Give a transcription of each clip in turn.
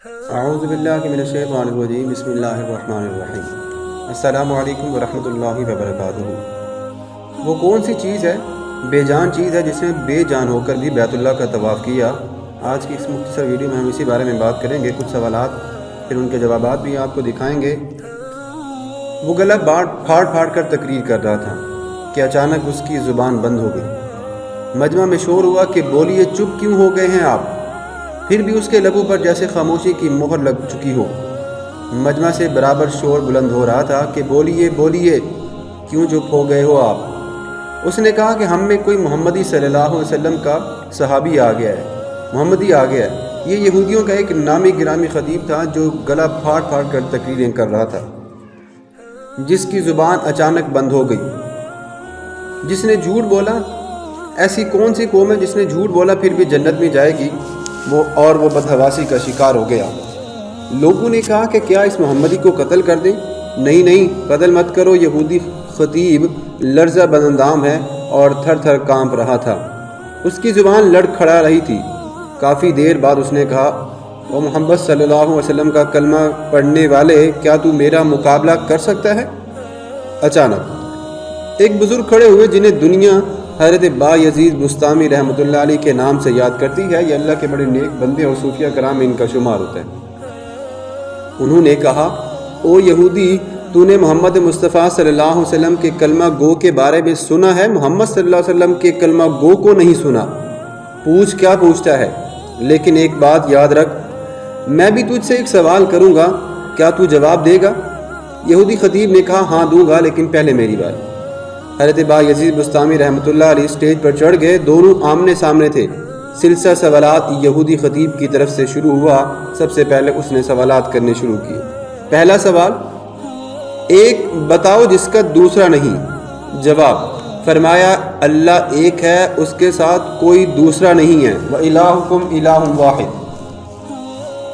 اعوذ باللہ من الشیطان الرجیم بسم اللہ الرحمن الرحیم السلام علیکم ورحمۃ اللہ وبرکاتہ۔ وہ کون سی چیز ہے، بے جان چیز ہے، جس نے بے جان ہو کر بھی بیت اللہ کا طواف کیا؟ آج کی اس مختصر ویڈیو میں ہم اسی بارے میں بات کریں گے، کچھ سوالات پھر ان کے جوابات بھی آپ کو دکھائیں گے۔ وہ گلا پھاڑ پھاڑ کر تقریر کر رہا تھا کہ اچانک اس کی زبان بند ہو گئی۔ مجمع میں شور ہوا کہ بولیے، چپ کیوں ہو گئے ہیں آپ؟ پھر بھی اس کے لبوں پر جیسے خاموشی کی مہر لگ چکی ہو۔ مجمع سے برابر شور بلند ہو رہا تھا کہ بولیے بولیے، کیوں چپ ہو گئے ہو آپ؟ اس نے کہا کہ ہم میں کوئی محمدی صلی اللہ علیہ وسلم کا صحابی آ گیا ہے، محمدی آ گیا ہے۔ یہ یہودیوں کا ایک نامی گرامی خطیب تھا جو گلا پھاڑ پھاڑ کر تقریریں کر رہا تھا، جس کی زبان اچانک بند ہو گئی۔ جس نے جھوٹ بولا، ایسی کون سی قوم ہے جس نے جھوٹ بولا پھر بھی جنت میں جائے گی؟ وہ بدحواسی کا شکار ہو گیا۔ لوگوں نے کہا کہ کیا اس محمدی کو قتل کر دیں؟ نہیں، قتل مت کرو۔ یہودی خطیب لرزہ بداندام ہے اور تھر تھر کانپ رہا تھا، اس کی زبان لڑکھڑا رہی تھی۔ کافی دیر بعد اس نے کہا، او محمد صلی اللہ علیہ وسلم کا کلمہ پڑھنے والے، کیا تو میرا مقابلہ کر سکتا ہے؟ اچانک ایک بزرگ کھڑے ہوئے جنہیں دنیا حضرت بایزید بستامی رحمۃ اللہ علیہ کے نام سے یاد کرتی ہے۔ یہ اللہ کے بڑے نیک بندے اور صوفیہ کرام میں ان کا شمار ہوتا ہے۔ انہوں نے کہا، او یہودی، تو نے محمد مصطفیٰ صلی اللہ علیہ وسلم کے کلمہ گو کے بارے میں سنا ہے، محمد صلی اللہ علیہ وسلم کے کلمہ گو کو نہیں سنا۔ پوچھ، کیا پوچھتا ہے؟ لیکن ایک بات یاد رکھ، میں بھی تجھ سے ایک سوال کروں گا، کیا تو جواب دے گا؟ یہودی خطیب نے کہا، ہاں دوں گا، لیکن پہلے میری بات۔ حضرت بایزید بستامی رحمۃ اللہ علیہ اسٹیج پر چڑھ گئے، دونوں آمنے سامنے تھے۔ سلسلہ سوالات یہودی خطیب کی طرف سے شروع ہوا۔ سب سے پہلے اس نے سوالات کرنے شروع کیے۔ پہلا سوال، ایک بتاؤ جس کا دوسرا نہیں۔ جواب، فرمایا اللہ ایک ہے، اس کے ساتھ کوئی دوسرا نہیں ہے، وَإِلَٰهُكُمْ إِلَٰهٌ وَاحِدٌ۔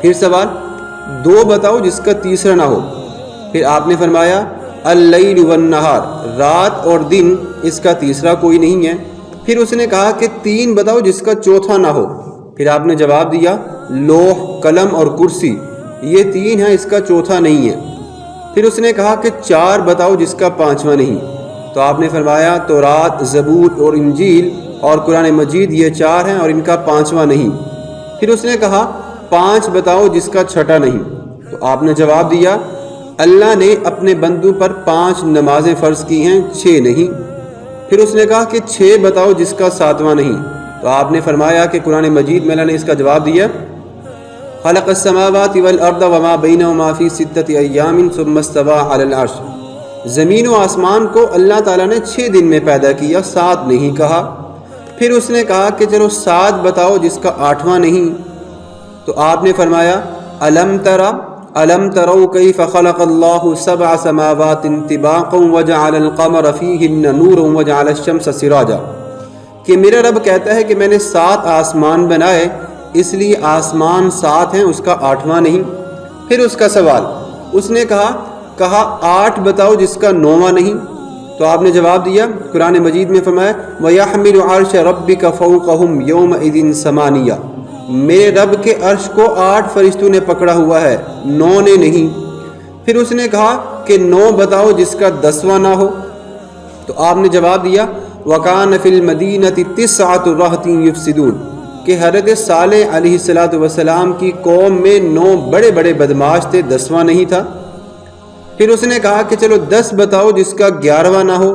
پھر سوال، دو بتاؤ جس کا تیسرا نہ ہو۔ پھر آپ نے فرمایا اللیل والنہار، رات اور دن، اس کا تیسرا کوئی نہیں ہے۔ پھر اس نے کہا کہ تین بتاؤ جس کا چوتھا نہ ہو۔ پھر آپ نے جواب دیا لوح، قلم اور کرسی، یہ تین ہیں، اس کا چوتھا نہیں ہے۔ پھر اس نے کہا کہ چار بتاؤ جس کا پانچواں نہیں۔ تو آپ نے فرمایا تورات، زبور اور انجیل اور قرآن مجید، یہ چار ہیں اور ان کا پانچواں نہیں۔ پھر اس نے کہا پانچ بتاؤ جس کا چھٹا نہیں۔ تو آپ نے جواب دیا اللہ نے اپنے بندوں پر 5 نمازیں فرض کی ہیں، 6 نہیں۔ پھر اس نے کہا کہ 6 بتاؤ جس کا 7واں نہیں۔ تو آپ نے فرمایا کہ قرآن مجید میں اللہ نے اس کا جواب دیا خلق السماوات والارض وما بینہما فی 6 ایام ثم استوی علی العرش، زمین و آسمان کو اللہ تعالیٰ نے 6 دن میں پیدا کیا، 7 نہیں کہا۔ پھر اس نے کہا کہ چلو 7 بتاؤ جس کا 8واں نہیں۔ تو آپ نے فرمایا أَلَمْ تَرَوْا كَيْفَ خَلَقَ اللَّهُ 7 سَمَاوَاتٍ طِبَاقًا وَجَعَلَ الْقَمَرَ فِيهِنَّ نُورًا وَجَعَلَ الشَّمْسَ سِرَاجًا، کہ میرا رب کہتا ہے کہ میں نے 7 آسمان بنائے، اس لیے آسمان 7 ہیں، اس کا 8واں نہیں۔ پھر اس کا سوال، اس نے کہا 8 بتاؤ جس کا 9واں نہیں۔ تو آپ نے جواب دیا قرآن مجید میں فرمایا وَيَحْمِلُ عَرْشَ رَبِّكَ فَوْقَهُمْ يَوْمَئِذٍ 8، میرے رب کے عرش کو 8 فرشتوں نے پکڑا ہوا ہے، 9 نے نہیں۔ پھر اس نے کہا کہ 9 بتاؤ جس کا 10واں نہ ہو۔ تو آپ نے جواب دیا وَكَانَ فِي الْمَدِينَةِ 9 رَهْطٍ يُفْسِدُونَ، کہ حضرت صالح علیہ السلام کی قوم میں 9 بڑے بڑے بدماش تھے، 10واں نہیں تھا۔ پھر اس نے کہا کہ چلو 10 بتاؤ جس کا 11واں نہ ہو۔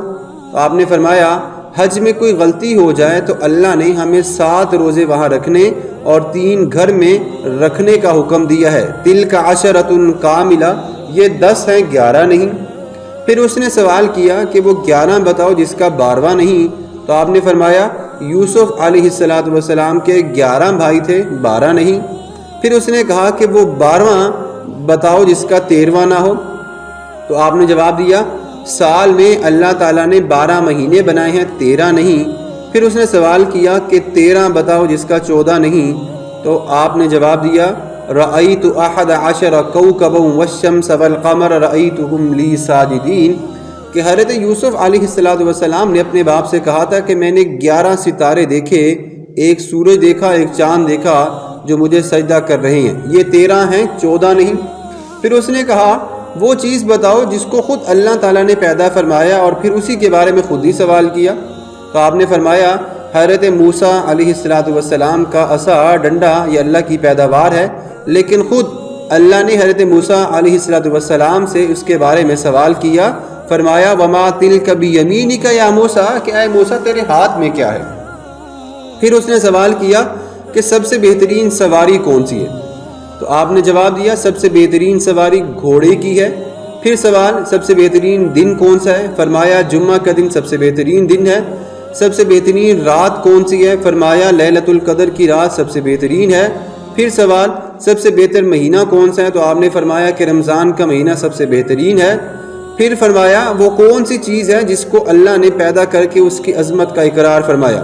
تو آپ نے فرمایا حج میں کوئی غلطی ہو جائے تو اللہ نے ہمیں 7 روزے وہاں رکھنے اور 3 گھر میں رکھنے کا حکم دیا ہے، تِلْكَ عَشَرَةٌ کاملہ، یہ 10 ہیں، 11 نہیں۔ پھر اس نے سوال کیا کہ وہ 11 بتاؤ جس کا 12واں نہیں۔ تو آپ نے فرمایا یوسف علیہ السلام کے 11 بھائی تھے، 12 نہیں۔ پھر اس نے کہا کہ وہ 12واں بتاؤ جس کا 13واں نہ ہو۔ تو آپ نے جواب دیا سال میں اللہ تعالیٰ نے 12 مہینے بنائے ہیں، 13 نہیں۔ پھر اس نے سوال کیا کہ 13 بتاؤ جس کا 14 نہیں۔ تو آپ نے جواب دیا رأیت 11 کوكبا والشمس والقمر رأیتهم لی ساجدین، کہ حضرت یوسف علیہ السلام نے اپنے باپ سے کہا تھا کہ میں نے 11 ستارے دیکھے، ایک سورج دیکھا، ایک چاند دیکھا، جو مجھے سجدہ کر رہے ہیں، یہ 13 ہیں 14 نہیں۔ پھر اس نے کہا وہ چیز بتاؤ جس کو خود اللہ تعالیٰ نے پیدا فرمایا، اور پھر اسی کے بارے میں خود ہی سوال کیا۔ تو آپ نے فرمایا حضرت موسیٰ علیہ السلام کا عصا ڈنڈا یہ اللہ کی پیداوار ہے، لیکن خود اللہ نے حضرت موسیٰ علیہ السلام سے اس کے بارے میں سوال کیا، فرمایا وما تلک بیمینک یا موسیٰ، کہ اے موسیٰ تیرے ہاتھ میں کیا ہے؟ پھر اس نے سوال کیا کہ سب سے بہترین سواری کون سی ہے؟ تو آپ نے جواب دیا سب سے بہترین سواری گھوڑے کی ہے۔ پھر سوال سب سے بہترین دن کون سا ہے؟ فرمایا جمعہ کا دن سب سے بہترین دن ہے۔ سب سے بہترین رات کون سی ہے؟ فرمایا لیلۃ القدر کی رات سب سے بہترین ہے۔ پھر سوال سب سے بہتر مہینہ کون سا ہے؟ تو آپ نے فرمایا کہ رمضان کا مہینہ سب سے بہترین ہے۔ پھر فرمایا وہ کون سی چیز ہے جس کو اللہ نے پیدا کر کے اس کی عظمت کا اقرار فرمایا؟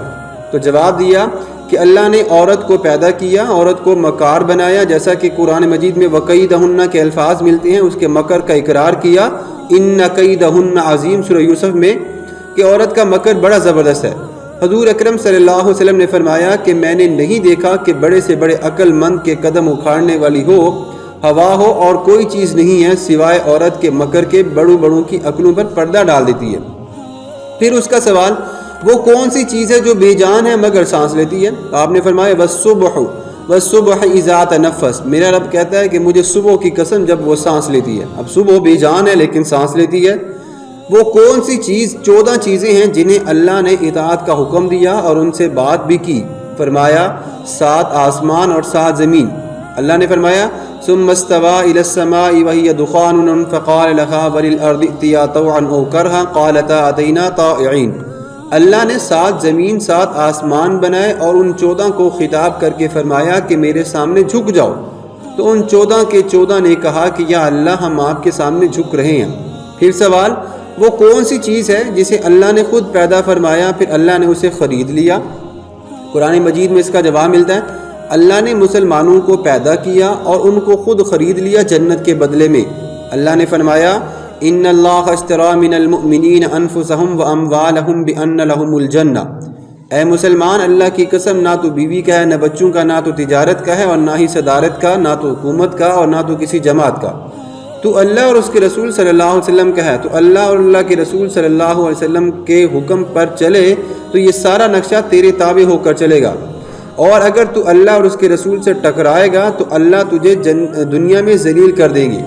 تو جواب دیا کہ اللہ نے عورت کو پیدا کیا، عورت کو مکار بنایا، جیسا کہ قرآن مجید میں وَقَيْدَهُنَّ کے الفاظ ملتے ہیں، اس کے مکر کا اقرار کیا، إِنَّ كَيْدَهُنَّ عظیم، سورہ یوسف میں، کہ عورت کا مکر بڑا زبردست ہے۔ حضور اکرم صلی اللہ علیہ وسلم نے فرمایا کہ میں نے نہیں دیکھا کہ بڑے سے بڑے عقل مند کے قدم اکھاڑنے والی ہو، ہوا ہو، اور کوئی چیز نہیں ہے سوائے عورت کے مکر کے بڑوں کی عقلوں پر پردہ ڈال دیتی ہے۔ پھر اس کا سوال وہ کون سی چیز ہے جو بے جان ہے مگر سانس لیتی ہے؟ آپ نے فرمایا والصبح اذا تنفس، میرا رب کہتا ہے کہ مجھے صبح کی قسم جب وہ سانس لیتی ہے۔ اب صبح بے جان ہے لیکن سانس لیتی ہے۔ وہ کون سی چیز؟ 14 چیزیں ہیں جنہیں اللہ نے اطاعت کا حکم دیا اور ان سے بات بھی کی۔ فرمایا 7 آسمان اور 7 زمین۔ اللہ نے فرمایا ثم استوى الى السماء وهي دخان فقال لها وللارض ائتيا طوعا او كرها قالتا اتينا طائعين۔ اللہ نے 7 زمین 7 آسمان بنائے اور ان 14 کو خطاب کر کے فرمایا کہ میرے سامنے جھک جاؤ۔ تو ان 14 کے 14 نے کہا کہ یا اللہ ہم آپ کے سامنے جھک رہے ہیں۔ پھر سوال وہ کون سی چیز ہے جسے اللہ نے خود پیدا فرمایا پھر اللہ نے اسے خرید لیا؟ قرآن مجید میں اس کا جواب ملتا ہے اللہ نے مسلمانوں کو پیدا کیا اور ان کو خود خرید لیا جنت کے بدلے میں۔ اللہ نے فرمایا ان اللہ اشتری من المؤمنین انفسهم واموالهم بان لهم الجنہ۔ اے مسلمان اللہ کی قسم نہ تو بیوی کا ہے، نہ بچوں کا، نہ تو تجارت کا ہے، اور نہ ہی صدارت کا، نہ تو حکومت کا، اور نہ تو کسی جماعت کا۔ تو اللہ اور اس کے رسول صلی اللہ علیہ وسلم کا ہے۔ تو اللہ اور اللہ کے رسول صلی اللہ علیہ وسلم کے حکم پر چلے تو یہ سارا نقشہ تیرے تابع ہو کر چلے گا، اور اگر تو اللہ اور اس کے رسول سے ٹکرائے گا تو اللہ تجھے دنیا میں ذلیل کر دیں گے۔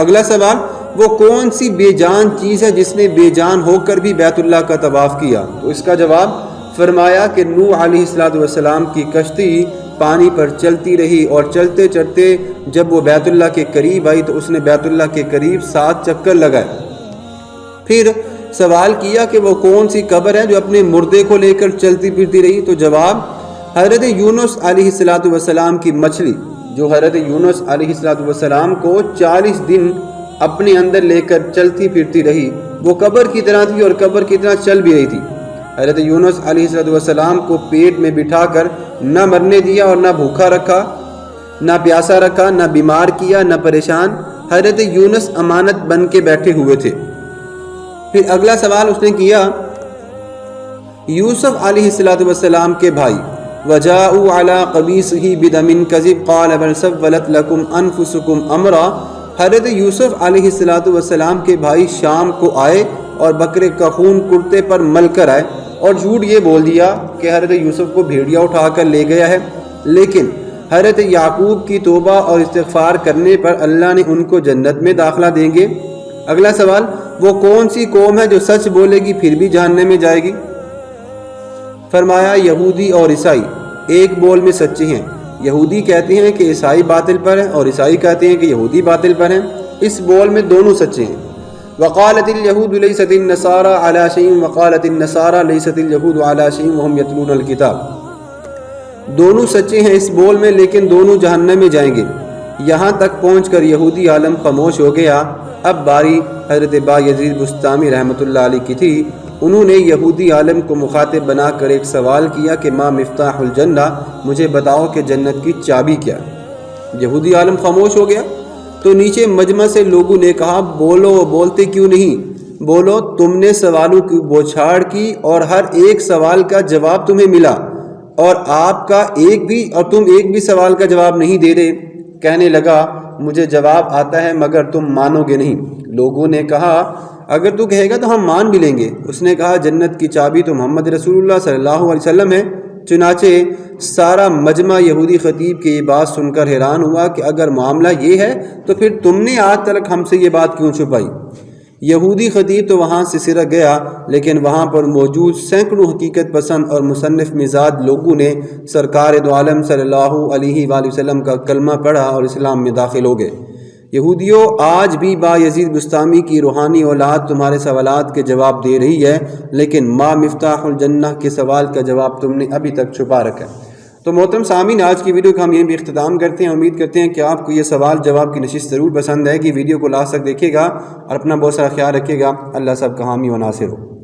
اگلا سوال وہ کون سی بے جان چیز ہے جس نے بے جان ہو کر بھی بیت اللہ کا طواف کیا؟ تو اس کا جواب فرمایا کہ نوح علیہ السلام کی کشتی پانی پر چلتی رہی، اور چلتے چلتے جب وہ بیت اللہ کے قریب آئی تو اس نے بیت اللہ کے قریب 7 چکر لگائے۔ پھر سوال کیا کہ وہ کون سی قبر ہے جو اپنے مردے کو لے کر چلتی پھرتی رہی؟ تو جواب حضرت یونس علیہ السلام کی مچھلی، جو حضرت یونس علیہ السلام کو 40 دن اپنے اندر لے کر چلتی پھرتی رہی، وہ قبر کی طرح تھی اور قبر کی طرح چل بھی رہی تھی۔ حضرت یونس علیہ السلام کو پیٹ میں بٹھا کر نہ مرنے دیا اور نہ بھوکا رکھا، نہ پیاسا رکھا، نہ بیمار کیا، نہ پریشان۔ حضرت یونس امانت بن کے بیٹھے ہوئے تھے۔ پھر اگلا سوال اس نے کیا یوسف علیہ السلام کے بھائی وَجَاءُوا عَلَىٰ قَمِيصِهِ بِدَمٍ كَذِبٍ قَالَ بَلْ سَوَّلَتْ لَكُمْ أَنفُسُكُمْ أَمْرًا۔ حضرت یوسف علیہ السلام کے بھائی شام کو آئے اور بکرے کا خون کرتے پر مل کر آئے، اور جھوٹ یہ بول دیا کہ حضرت یوسف کو بھیڑیا اٹھا کر لے گیا ہے، لیکن حضرت یعقوب کی توبہ اور استغفار کرنے پر اللہ نے ان کو جنت میں داخلہ دیں گے۔ اگلا سوال وہ کون سی قوم ہے جو سچ بولے گی پھر بھی جہنم میں جائے گی؟ فرمایا یہودی اور عیسائی ایک بول میں سچے ہیں۔ یہودی کہتے ہیں کہ عیسائی باطل پر ہیں، اور عیسائی کہتے ہیں کہ یہودی باطل پر ہیں۔ اس بول میں دونوں سچے ہیں۔ وقالت اليهود ليست النصارى على شيء وقالت النصارى ليست اليهود على شيء وهم يتلون الكتاب۔ دونوں سچے ہیں اس بول میں، لیکن دونوں جہنم میں جائیں گے۔ یہاں تک پہنچ کر یہودی عالم خاموش ہو گیا۔ اب باری حضرت با یزید بستامی رحمۃ اللہ علیہ کی تھی۔ انہوں نے یہودی عالم کو مخاطب بنا کر ایک سوال کیا کہ ما مفتاح الجنہ، مجھے بتاؤ کہ جنت کی چابی کیا ہے؟ یہودی عالم خاموش ہو گیا۔ تو نیچے مجمع سے لوگوں نے کہا بولو، بولتے کیوں نہیں؟ بولو، تم نے سوالوں کی بوچھاڑ کی اور ہر ایک سوال کا جواب تمہیں ملا، اور آپ کا تم ایک بھی سوال کا جواب نہیں دے رہے۔ کہنے لگا مجھے جواب آتا ہے مگر تم مانو گے نہیں۔ لوگوں نے کہا اگر تو کہے گا تو ہم مان بھی لیں گے۔ اس نے کہا جنت کی چابی تو محمد رسول اللہ صلی اللہ علیہ وسلم ہے۔ چنانچہ سارا مجمع یہودی خطیب کی یہ بات سن کر حیران ہوا کہ اگر معاملہ یہ ہے تو پھر تم نے آج تک ہم سے یہ بات کیوں چھپائی؟ یہودی خطیب تو وہاں سے سرک گیا، لیکن وہاں پر موجود سینکڑوں حقیقت پسند اور مصنف مزاج لوگوں نے سرکار دو عالم صلی اللہ علیہ وآلہ وسلم کا کلمہ پڑھا اور اسلام میں داخل ہو گئے۔ یہودیوں، آج بھی با یزید بستامی کی روحانی اولاد تمہارے سوالات کے جواب دے رہی ہے، لیکن ما مفتاح الجنہ کے سوال کا جواب تم نے ابھی تک چھپا رکھا ہے۔ تو محترم سامعین، آج کی ویڈیو کا ہم یہیں بھی اختتام کرتے ہیں۔ امید کرتے ہیں کہ آپ کو یہ سوال جواب کی نشست ضرور پسند ہے کہ ویڈیو کو لاسٹ تک دیکھیے گا اور اپنا بہت سارا خیال رکھیے گا۔ اللہ سب کا حامی و ناصر ہو۔